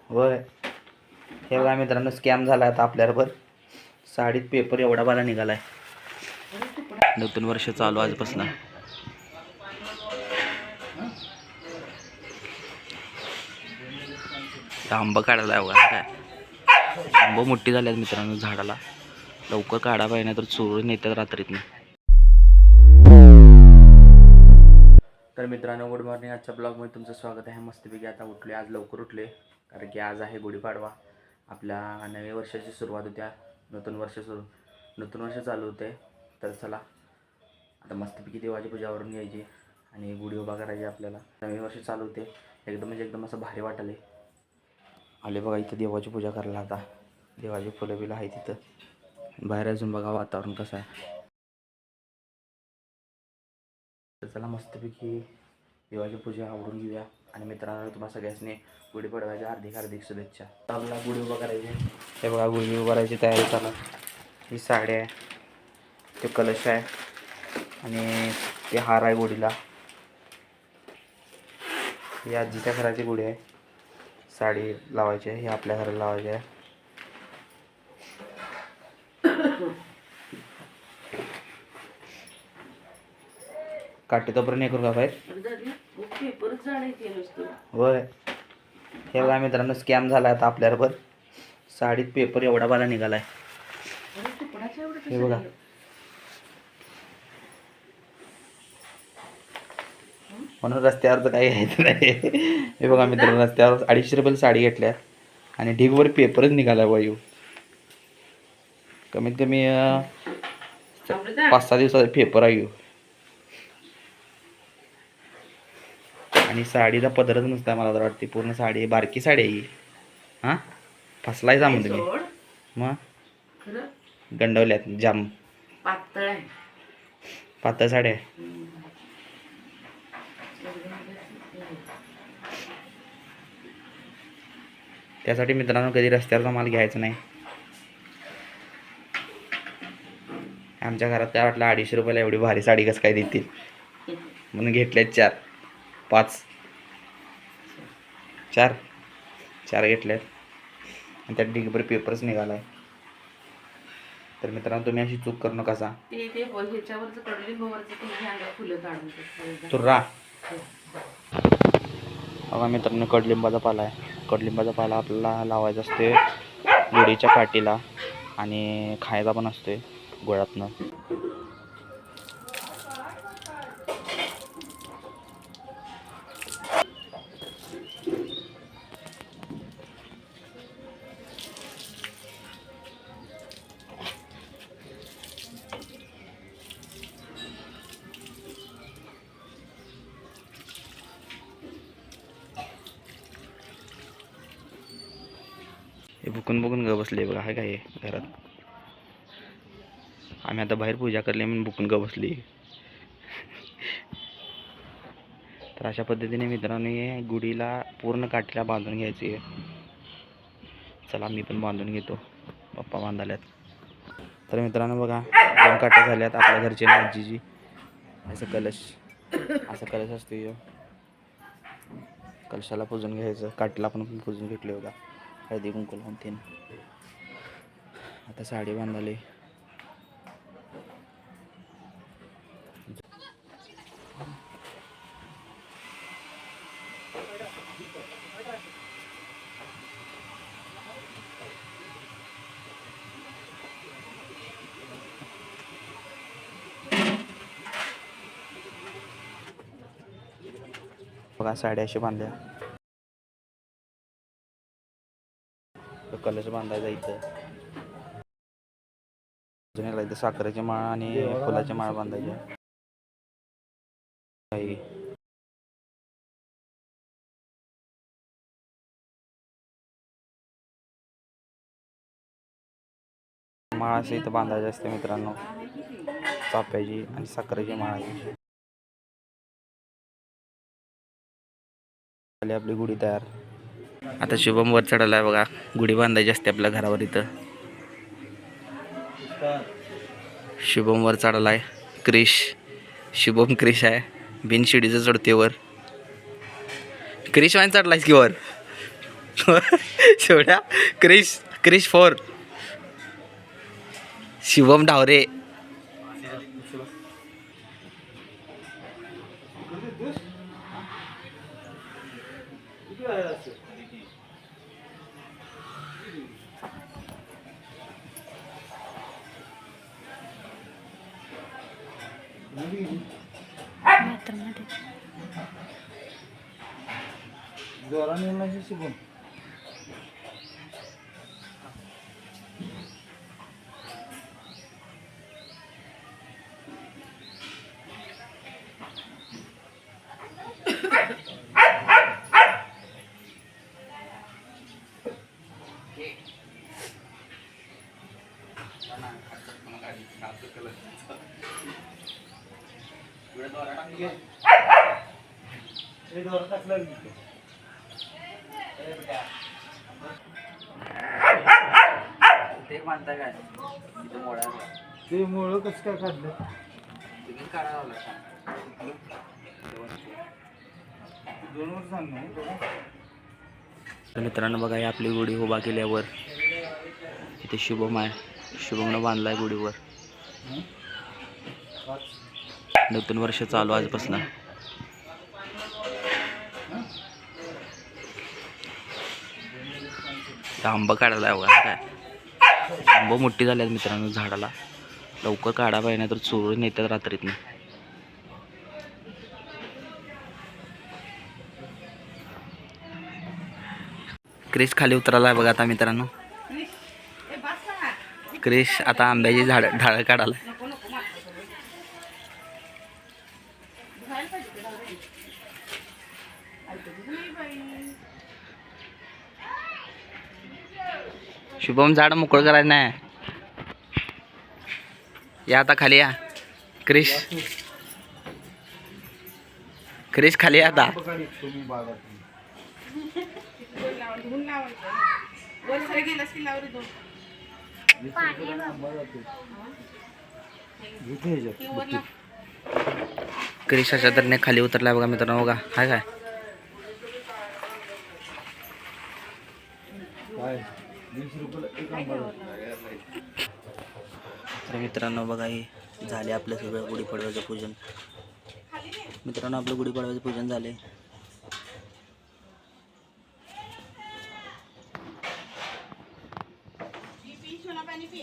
होय. हे बघा मित्रांनो, स्कॅम झाला आता आपल्याबरोबर. साडीत पेपर एवढा बाला निघालाय. नवीन वर्ष चालू आजपासून. आंबा काढायला बघा. काय आंबा मोठी झाल्यात मित्रांनो झाडाला. लवकर काढा पाहिजे नाही तर चोरून येतात रात्रीतनं. तर मित्रांनो, गुड मॉर्निंग. आजच्या ब्लॉगमध्ये तुमचं स्वागत आहे. मस्तपैकी आता उठले, आज लवकर उठले कारण की आज आहे गुढीपाडवा. आपल्या नव्या वर्षाची सुरुवात होत्या. नूतन वर्ष चालू होते. तर चला आता मस्तपैकी देवाची पूजावरून यायची आणि गुढी उभा करायची. आपल्याला नवीन वर्ष चालू होते. एकदम असं भारी वाटले. आले बघा इथं देवाची पूजा करायला. आता देवाची फुलं बिलं आहे तिथं. बाहेर अजून बघा वातावरण कसं आहे. तर चला मस्तपैकी देवाची पूजा आवडून घेऊया. आणि मित्रांनो, तुम्हाला सगळ्यांनी गुढीपाडव्याच्या हार्दिक शुभेच्छा. आपल्याला गुढी उभा करायची. हे बघा गुढी उभा करायची तयारी चालू. ही साडी आहे, ते कलश आहे आणि ते हार आहे गुढीला. ही आजीच्या घराची गुढी आहे. साडी लावायची आहे. ही आपल्या घराला लावायची आहे. काटे तोपर्यंत हे करू का बाहेर. होय. हे बघा मित्रांनो, स्कॅम झाला आता आपल्याबरोबर. साडीत पेपर एवढा बाला निघालाय. हे बघा. म्हणून रस्त्यावर तर काही घ्यायचं नाही. हे बघा मित्रांनो, रस्त्यावर 250 रुपयाला साडी घेतल्या आणि ढीगवर पेपरच निघाला वायू. कमीत कमी 5-6 दिवसाचा पेपर आहे. आणि साडीचा पदरच नुसता मला तर वाटते. पूर्ण साडी, बारकी साडी आहे ही. हां फसलाय जा म्हणजे मग गंडवल्यात जाम. पातळ साड्या. त्यासाठी मित्रांनो कधी रस्त्यावरचा माल घ्यायचा नाही. आमच्या घरात काय वाटलं 250 रुपयाला एवढी भारी साडी कसं काय देतील म्हणून घेतल्यात 4 घेतल्यात. आणि त्यात ढिगभर पेपर्स निघालाय. तर मित्रांनो, तुम्ही अशी चूक करू नका. तुर्रा बघा मित्रांनो, कडलिंबाचा पाला आहे. कडलिंबाचा पाला आपल्याला लावायचा असते गुढीच्या काठीला आणि खायचा पण असते गुळातनं. हे बुकून ग बसले बघा. आहे काय घरात. आम्ही आता बाहेर पूजा करली म्हणून बुकून ग बसली. तर अशा पद्धतीने मित्रांनो गुढीला पूर्ण काठीला बांधून घ्यायची आहे. चला मी पण बांधून घेतो. पप्पा बांधाल्यात. तर मित्रांनो बघा 2 काठ्या झाल्यात आपल्या घरची आणि आजीची. असं कलश असतो. कलशाला पुजून घ्यायचं. काठीला पण पुजून घेतले बघा. हळदी कुंकू लावून 3. आता साडी बांधाली. बघा साड्या अशी बांधल्या. कलश बांधायचा इथं. इथं साखरेची माळ आणि फुलाची माळ बांधायची. माळ अशी इथं बांधायची असते मित्रांनो. चाफ्याची आणि साखरेची माळ आहे. आपली गुढी तयार. आता शुभम वर चढायला आहे बघा. गुढी बांधायची असते आपल्या घरावर. इथं शुभम वर चढायला आहे. शुभम क्रिश आहे. बिनशिडीचं चढते वर. क्रिश वाईन चढलायस की वर शेवड्या क्रिश 4 शिवम ढावरे मानता काय ते मुळ कसं काय काढलं तुम्ही काढावं तर मित्रांनो बघा ही आपली गुढी उभा केल्यावर इथे शुभम आहे शुभमनं बांधलाय गुढीवर नवीन वर्ष चालू आजपासून आंबा काढायला बघा काय आंबा मोठी झाली आहेत मित्रांनो झाडाला लवकर काढा पाहिजे नाही तर चोरून येतात रात्रीतनं क्रिश खाली उतराला आहे बघा आता मित्रांनो क्रिश आता आंब्याची ढाळ काढायला शुभम झाड मोकळं करायचं नाही या आता खाली या क्रिश खाली या आता क्रिशाच्या दरने खाली उतरलाय बघा मित्रांनो बघा हाय काय तर मित्रांनो बघा हे झाले आपलं सगळं गुढीपाडव्याचं पूजन मित्रांनो आपलं गुढीपाडव्याचं पूजन झाले पाणी पी